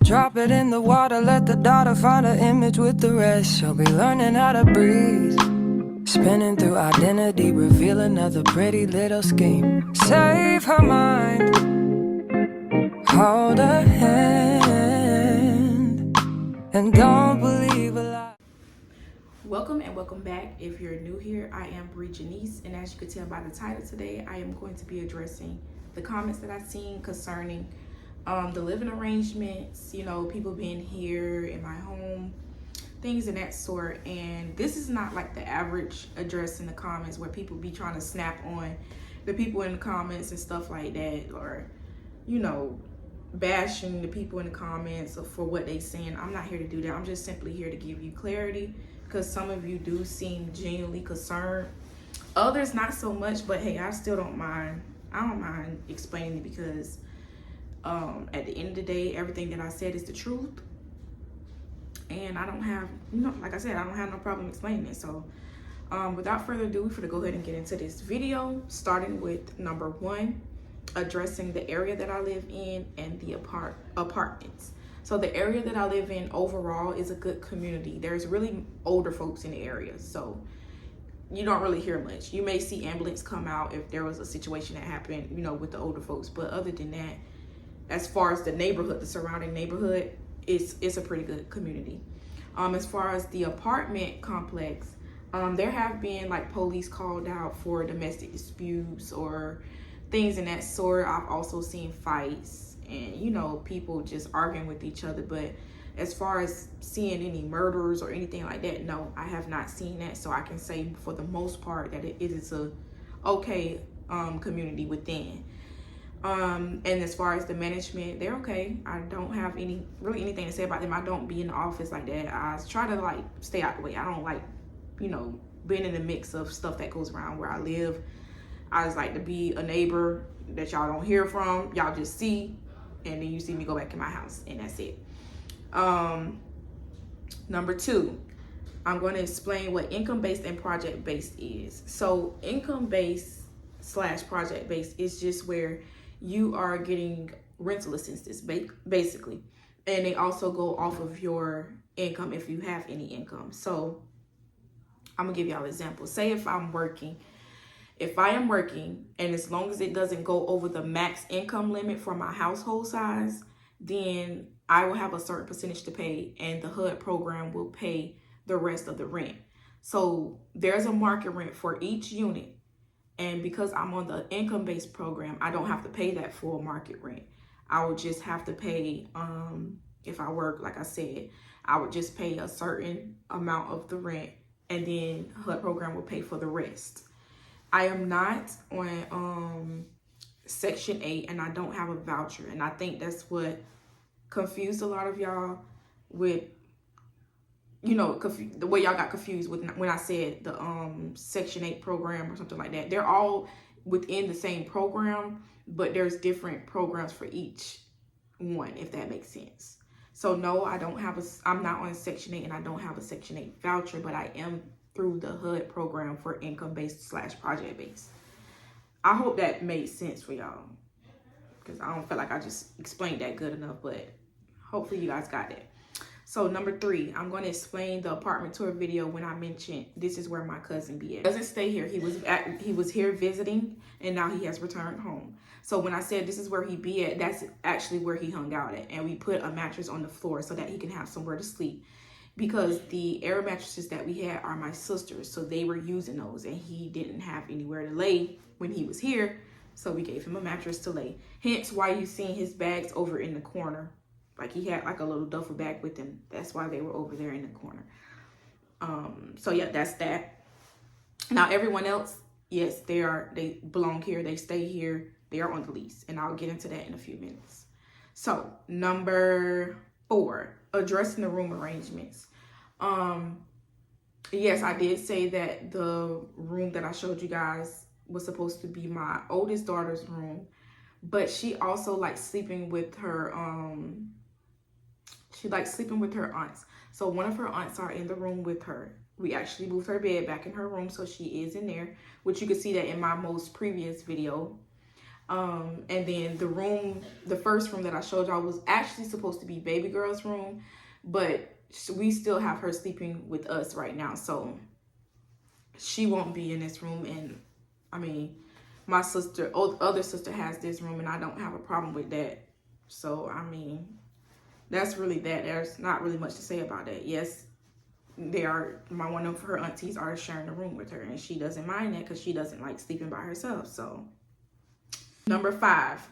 Drop it in the water, let the daughter find her image with the rest. She'll be learning how to breathe, spinning through identity, reveal another pretty little scheme. Save her mind, hold her hand, and don't believe a lie. Welcome and welcome back. If you're new here, I am Bree Janice, and as you can tell by the title today, I am going to be addressing the comments that I've seen concerning the living arrangements, you know, people being here in my home, things of that sort. And this is not like the average address in the comments where people be trying to snap on the people in the comments and stuff like that, or, you know, bashing the people in the comments for what they saying. I'm not here to do that. I'm just simply here to give you clarity, because some of you do seem genuinely concerned. Others not so much, but hey, I still don't mind. I don't mind explaining it, because at the end of the day, everything that I said is the truth, and I don't have, you know, like I said, I don't have no problem explaining it. So without further ado, we're going to go ahead and get into this video, starting with number one, addressing the area that I live in and the apartments. So the area that I live in overall is a good community. There's really older folks in the area, so you don't really hear much. You may see ambulance come out if there was a situation that happened, you know, with the older folks, but other than that, as far as the neighborhood, the surrounding neighborhood, it's a pretty good community. As far as the apartment complex, there have been like police called out for domestic disputes or things in that sort. I've also seen fights and, you know, people just arguing with each other. But as far as seeing any murders or anything like that, no, I have not seen that. So I can say for the most part that it is a okay community within. And as far as the management, they're okay. I don't have anything to say about them. I don't be in the office like that. I try to like stay out the way. I don't like, you know, being in the mix of stuff that goes around where I live. I just like to be a neighbor that y'all don't hear from. Y'all just see, and then you see me go back in my house, and that's it. Number two, I'm going to explain what income-based and project-based is. So income-based / project-based is just where you are getting rental assistance, basically. And they also go off of your income if you have any income. So I'm gonna give y'all an example. Say if I am working, and as long as it doesn't go over the max income limit for my household size, then I will have a certain percentage to pay, and the HUD program will pay the rest of the rent. So there's a market rent for each unit. And because I'm on the income-based program, I don't have to pay that full market rent. I would just have to pay, if I work, like I said, I would just pay a certain amount of the rent, and then HUD program will pay for the rest. I am not on Section 8, and I don't have a voucher. And I think that's what confused a lot of y'all with, you know, the way y'all got confused with when I said the Section 8 program or something like that. They're all within the same program, but there's different programs for each one, if that makes sense. So no, I'm not on Section 8, and I don't have a Section 8 voucher, but I am through the HUD program for income-based / project-based. I hope that made sense for y'all, because I don't feel like I just explained that good enough, but hopefully you guys got it. So number three, I'm going to explain the apartment tour video when I mentioned this is where my cousin be at. He doesn't stay here. He was here visiting, and now he has returned home. So when I said this is where he be at, that's actually where he hung out at. And we put a mattress on the floor so that he can have somewhere to sleep, because the air mattresses that we had are my sister's. So they were using those, and he didn't have anywhere to lay when he was here. So we gave him a mattress to lay. Hence why you seen his bags over in the corner. Like he had like a little duffel bag with him. That's why they were over there in the corner. So yeah, that's that. Now everyone else, yes, they belong here. They stay here. They are on the lease, and I'll get into that in a few minutes. So number 4, addressing the room arrangements. Yes, I did say that the room that I showed you guys was supposed to be my oldest daughter's room, but she also likes sleeping with her aunts. So one of her aunts are in the room with her. We actually moved her bed back in her room, so she is in there, which you can see that in my most previous video. And then the first room that I showed y'all was actually supposed to be baby girl's room, but we still have her sleeping with us right now, so she won't be in this room. And I mean, my other sister has this room, and I don't have a problem with that. So I mean, that's really that. There's not really much to say about that. Yes, one of her aunties are sharing a room with her, and she doesn't mind that because she doesn't like sleeping by herself. So number 5,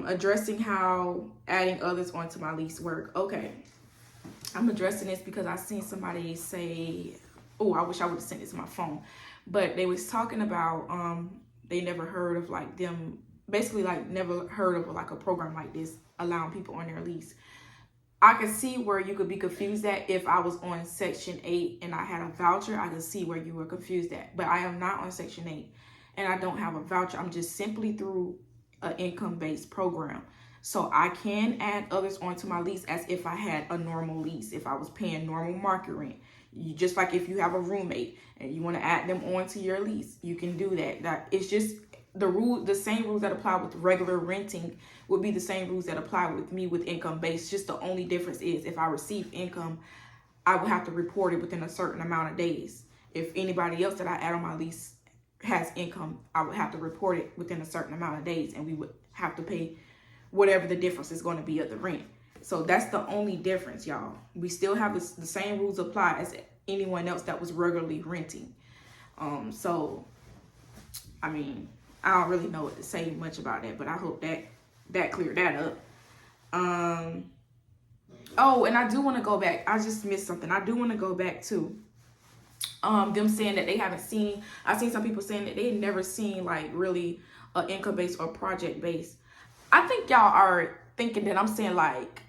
addressing how adding others onto my lease work. Okay, I'm addressing this because I seen somebody say, oh, I wish I would have sent this to my phone, but they was talking about they never heard of like them, basically like never heard of like a program like this allowing people on their lease. I could see where you could be confused at. If I was on Section 8 and I had a voucher, I could see where you were confused at. But I am not on Section 8 and I don't have a voucher. I'm just simply through an income-based program. So I can add others onto my lease as if I had a normal lease, if I was paying normal market rent. Just like if you have a roommate and you want to add them onto your lease, you can do that. It's just the same rules that apply with regular renting would be the same rules that apply with me with income based. Just the only difference is if I receive income, I would have to report it within a certain amount of days. If anybody else that I add on my lease has income, I would have to report it within a certain amount of days, and we would have to pay whatever the difference is going to be of the rent. So that's the only difference, y'all. We still have the same rules apply as anyone else that was regularly renting. So I mean, I don't really know what to say much about that, but I hope that cleared that up. Oh, and I do want to go back. I just missed something. I do want to go back to them saying that they haven't seen. I've seen some people saying that they had never seen like really income based or project based. I think y'all are thinking that I'm saying like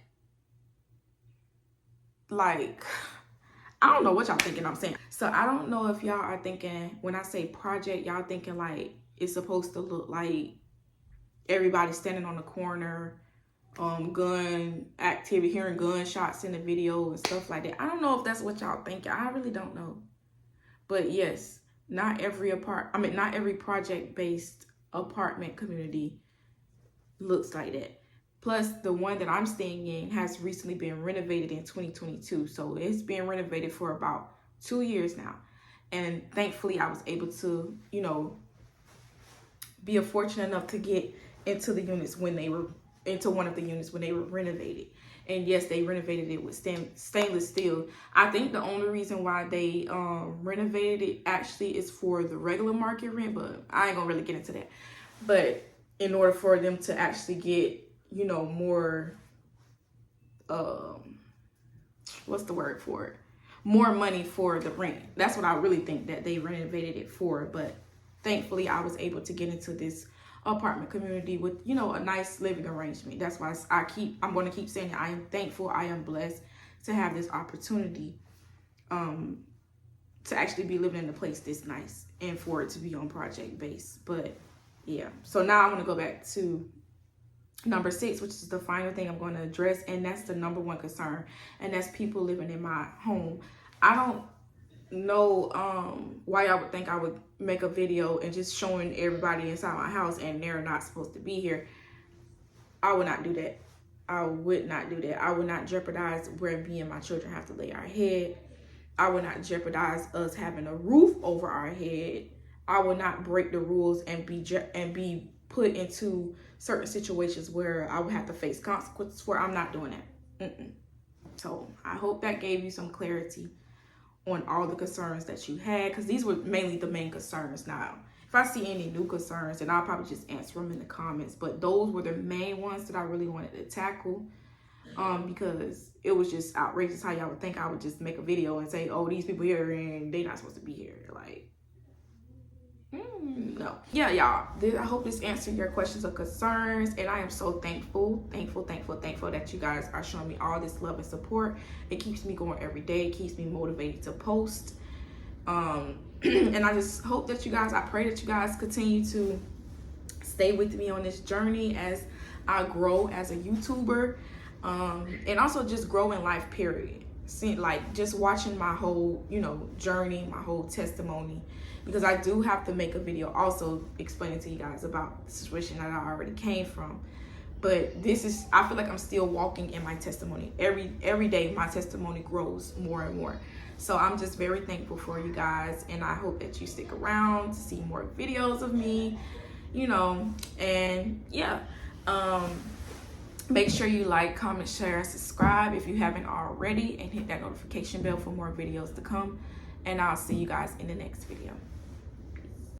I don't know what y'all thinking I'm saying. So I don't know if y'all are thinking when I say project, y'all thinking like it's supposed to look like everybody standing on the corner, gun activity, hearing gunshots in the video and stuff like that. I don't know if that's what y'all think. I really don't know. But yes, not every project-based apartment community looks like that. Plus, the one that I'm staying in has recently been renovated in 2022. So it's been renovated for about 2 years now. And thankfully, I was able to, be fortunate enough to get into the units when they were one of the units when they were renovated. And yes, they renovated it with stainless steel. I think the only reason why they renovated it actually is for the regular market rent, but I ain't gonna really get into that. But in order for them to actually get, more, what's the word for it? More money for the rent. That's what I really think that they renovated it for. But thankfully, I was able to get into this apartment community with, a nice living arrangement. That's why I'm going to keep saying that I am thankful. I am blessed to have this opportunity to actually be living in a place this nice and for it to be on project base. But yeah, so now I want to go back to number 6, which is the final thing I'm going to address, and that's the number 1 concern, and that's people living in my home. I don't know why I would think I would make a video and just showing everybody inside my house and they're not supposed to be here. I would not do that. I would not do that. I would not jeopardize where me and my children have to lay our head. I would not jeopardize us having a roof over our head. I would not break the rules and be put into certain situations where I would have to face consequences for. I'm not doing that. So I hope that gave you some clarity on all the concerns that you had, because these were mainly the main concerns. Now, if I see any new concerns, then I'll probably just answer them in the comments, but those were the main ones that I really wanted to tackle, because it was just outrageous how y'all would think I would just make a video and say, oh, these people here and they not supposed to be here. Like, no. Yeah, y'all, I hope this answered your questions or concerns, and I am so thankful that you guys are showing me all this love and support. It keeps me going every day. It keeps me motivated to post. And I just hope that I pray that you guys continue to stay with me on this journey as I grow as a YouTuber, and also just grow in life, period. seeing, like, just watching my whole, you know, journey, my whole testimony, because I do have to make a video also explaining to you guys about the situation that I already came from. But this is, I feel like I'm still walking in my testimony. Every day my testimony grows more and more. So I'm just very thankful for you guys, and I hope that you stick around to see more videos of me, you know. And yeah, make sure you like, comment, share, and subscribe if you haven't already, and hit that notification bell for more videos to come. And I'll see you guys in the next video.